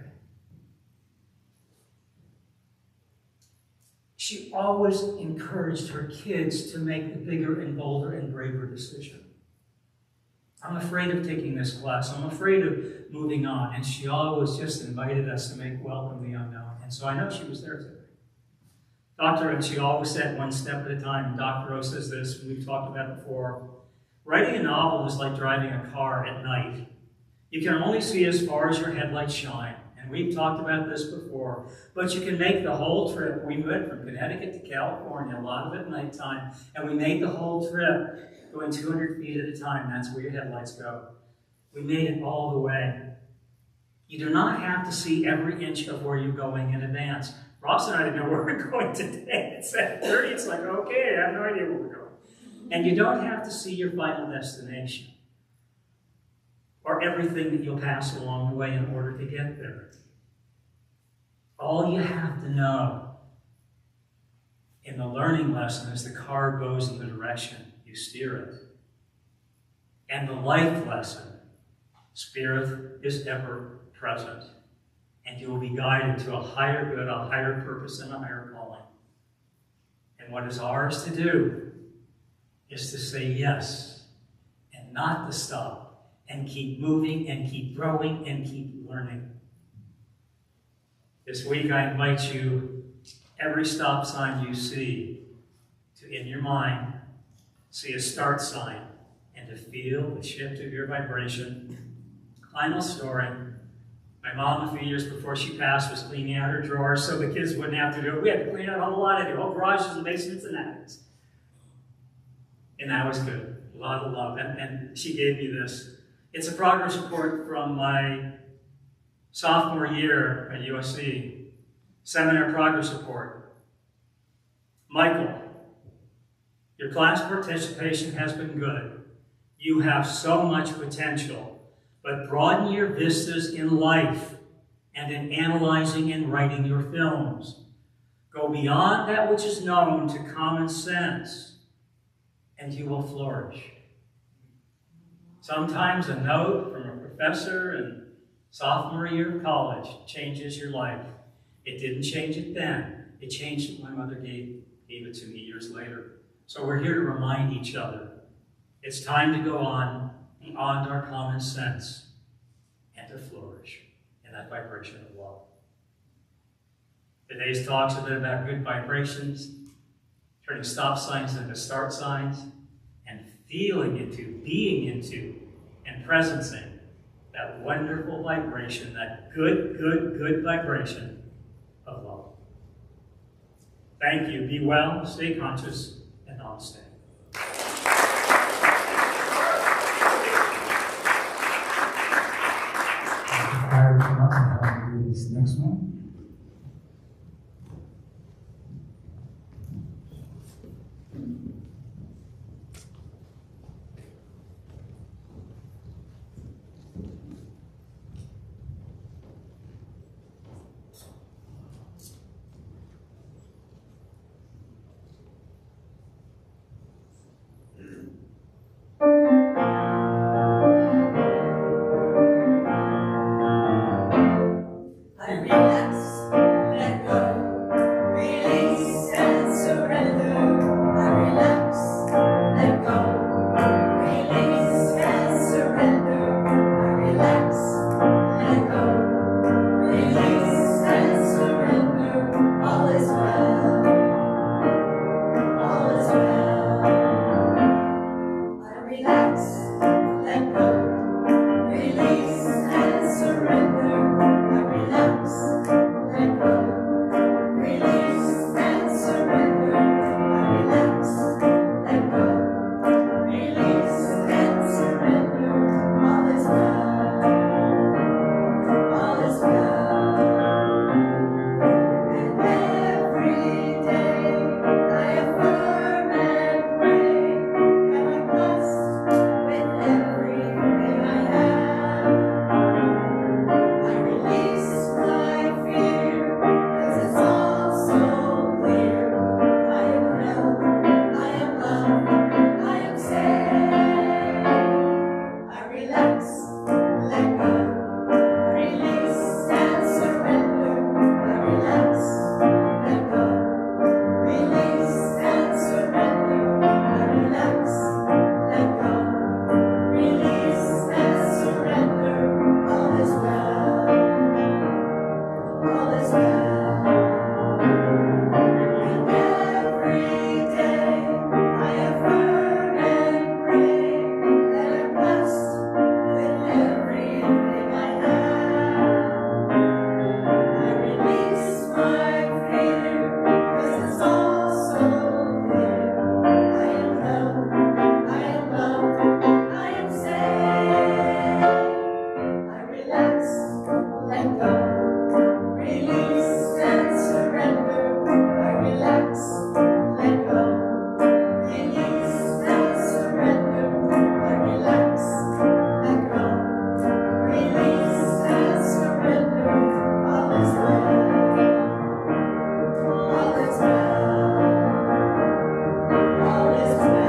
She always encouraged her kids to make the bigger and bolder and braver decision. I'm afraid of taking this class. I'm afraid of moving on. And she always just invited us to make welcome the unknown. And so I know she was there today. And she always said one step at a time. And Dr. O says this, we've talked about it before. Writing a novel is like driving a car at night. You can only see as far as your headlights shine, and we've talked about this before, but you can make the whole trip. We went from Connecticut to California, a lot of it at nighttime, and we made the whole trip going 200 feet at a time. That's where your headlights go. We made it all the way. You do not have to see every inch of where you're going in advance. Ross and I didn't know where we're going today. At 7:30, it's like, okay, I have no idea where we're going. And you don't have to see your final destination or everything that you'll pass along the way in order to get there. All you have to know in the learning lesson is the car goes in the direction you steer it. And the life lesson, Spirit is ever present, and you will be guided to a higher good, a higher purpose, and a higher calling. And what is ours to do is to say yes, and not to stop, and keep moving, and keep growing, and keep learning. This week I invite you, every stop sign you see, to, in your mind, see a start sign, and to feel the shift of your vibration. Final story. My mom, a few years before she passed, was cleaning out her drawers so the kids wouldn't have to do it. We had to clean out a whole lot of it, whole garages and basements and attics. And that was good. A lot of love. And she gave me this. It's a progress report from my sophomore year at USC. Seminar progress report. Michael, your class participation has been good. You have so much potential, but broaden your vistas in life and in analyzing and writing your films. Go beyond that which is known to common sense, and you will flourish. Sometimes a note from a professor in sophomore year of college changes your life. It didn't change it then. It changed it when my mother gave it to me years later. So we're here to remind each other. It's time to go on beyond our common sense and to flourish in that vibration of love. Today's talk's a bit about good vibrations, turning stop signs into start signs, and feeling into, being into, and presencing that wonderful vibration, that good vibration of love. Thank you. Be well, stay conscious, and namaste.
Prior to come up and help me do this next one.
I relax.
let go. Release and surrender. I relax, let go. Release and surrender. I relax, let go. Release and surrender. All is well. All is well. All is well.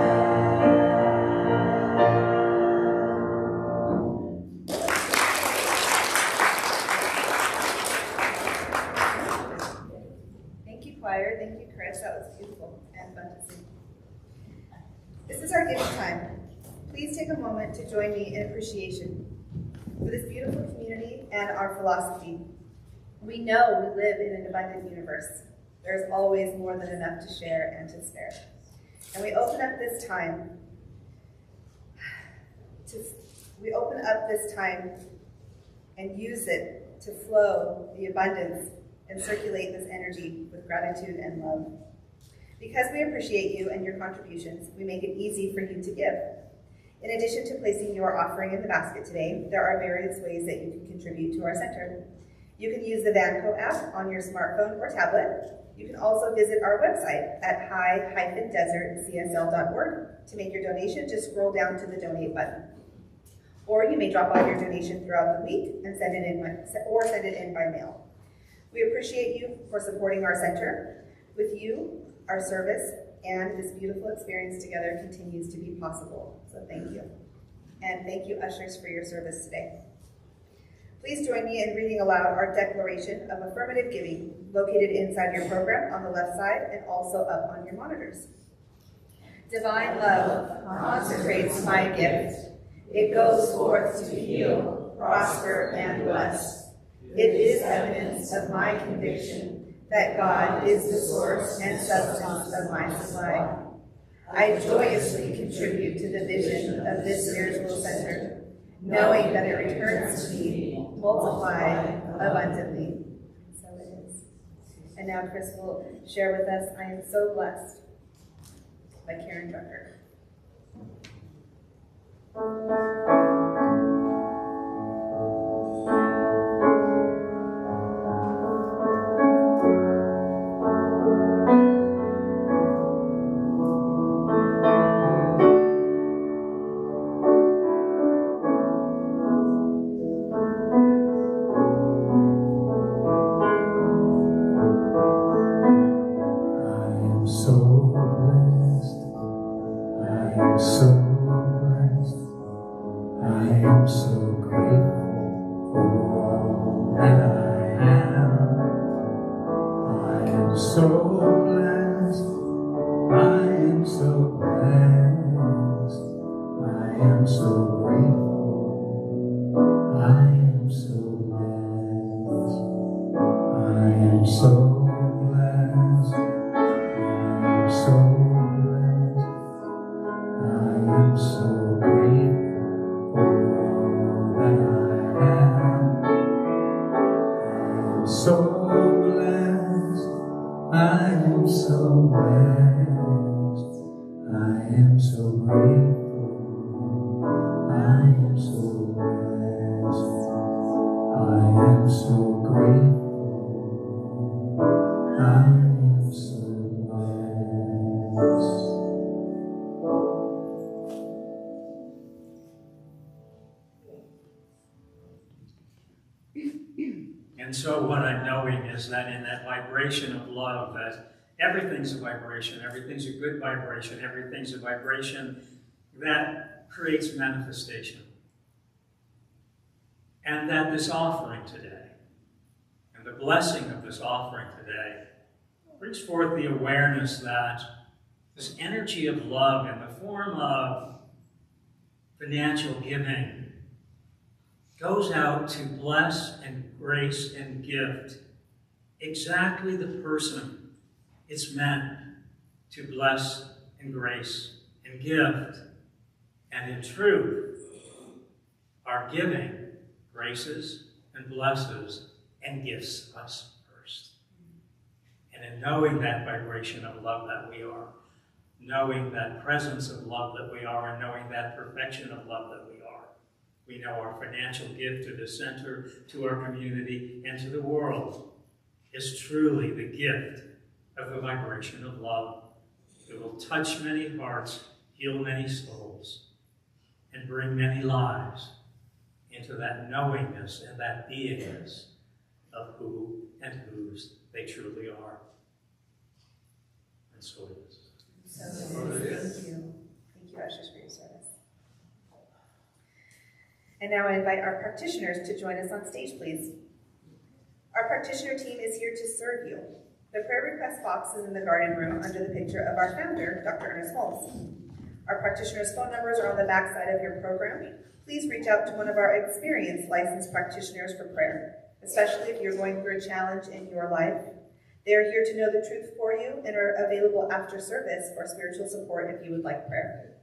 Thank you, choir. Thank you, Chris. That was beautiful and fun to sing. This is our giving time. Please take a moment to join me in appreciation for this beautiful community and our philosophy. We know we live in an abundant universe. There's always more than enough to share and to spare. And we open up this time and use it to flow the abundance and circulate this energy with gratitude and love. Because we appreciate you and your contributions, we make it easy for you to give. In addition to placing your offering in the basket today, there are various ways that you can contribute to our center. You can use the Vanco app on your smartphone or tablet. You can also visit our website at high-desertcsl.org to make your donation. Just scroll down to the donate button. Or you may drop off your donation throughout the week and send it in by mail. We appreciate you for supporting our center. With you, our service and this beautiful experience together continues to be possible. So thank you. And thank you, ushers, for your service today. Please join me in reading aloud our declaration of affirmative giving, located inside your program on the left side and also up on your monitors. Divine love consecrates my gift. It goes forth to heal, prosper, and bless. It is evidence of my conviction that God is the source and substance of my supply. I joyously contribute to the vision of this spiritual center, knowing that it returns to me, multiplied abundantly. So it is. And now Chris will share with us, I Am So Blessed, by Karen Drucker.
And so what I'm knowing is that in that vibration of love, that everything's a vibration, everything's a good vibration, everything's a vibration that creates manifestation. And that this offering today, and the blessing of this offering today, brings forth the awareness that this energy of love in the form of financial giving goes out to bless and grace and gift exactly the person it's meant to bless and grace and gift. And in truth, our giving graces and blesses and gifts us first. And in knowing that vibration of love that we are, knowing that presence of love that we are, and knowing that perfection of love that we are, We know our financial gift to the center, to our community, and to the world is truly the gift of the vibration of love that will touch many hearts, heal many souls, and bring many lives into that knowingness and that beingness of who and whose they truly are. And so it is.
So it is. Thank you. Thank you, ushers, for your service. And now I invite our practitioners to join us on stage, please. Our practitioner team is here to serve you. The prayer request box is in the garden room under the picture of our founder, Dr. Ernest Holmes. Our practitioners' phone numbers are on the back side of your program. Please reach out to one of our experienced licensed practitioners for prayer, especially if you're going through a challenge in your life. They are here to know the truth for you and are available after service for spiritual support if you would like prayer.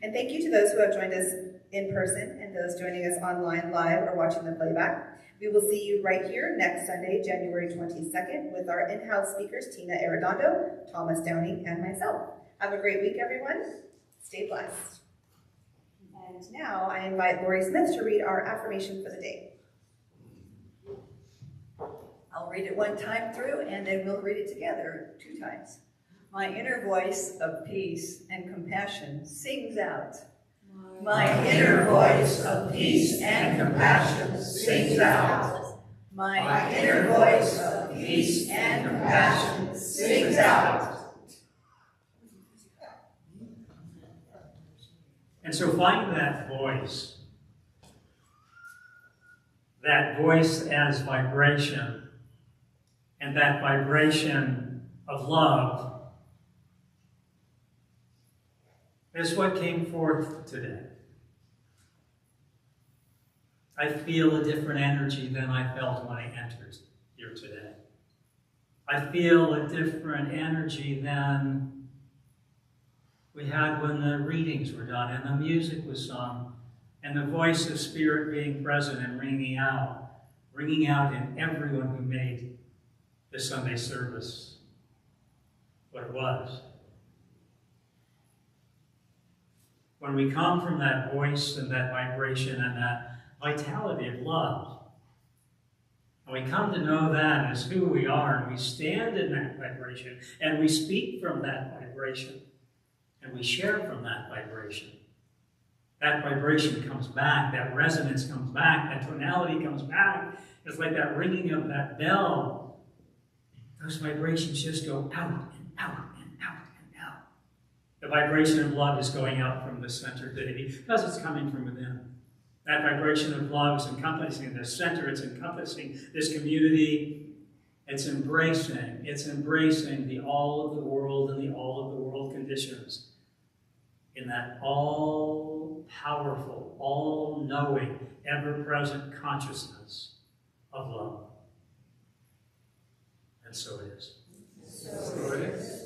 And thank you to those who have joined us in person and those joining us online, live, or watching the playback. We will see you right here next Sunday, January 22nd, with our in-house speakers, Tina Arredondo, Thomas Downing, and myself. Have a great week, everyone. Stay blessed. And now I invite Lori Smith to read our affirmation for the day.
I'll read it one time through, and then we'll read it together 2 times. My inner voice of peace and compassion sings out. My inner voice of peace and compassion sings out. My inner voice of peace and compassion sings out.
And so find that voice as vibration, and that vibration of love is what came forth today. I feel a different energy than I felt when I entered here today. I feel a different energy than we had when the readings were done and the music was sung and the voice of Spirit being present and ringing out in everyone who made the Sunday service what it was. When we come from that voice and that vibration and that vitality of love, and we come to know that as who we are, and we stand in that vibration, and we speak from that vibration, and we share from that vibration. That vibration comes back, that resonance comes back, that tonality comes back. It's like that ringing of that bell. Those vibrations just go out and out and out and out. The vibration of love is going out from the center today because it's coming from within. That vibration of love is encompassing the center, it's encompassing this community. It's embracing the all of the world and the all of the world conditions in that all-powerful, all-knowing, ever-present consciousness of love. And so it is.
So it is.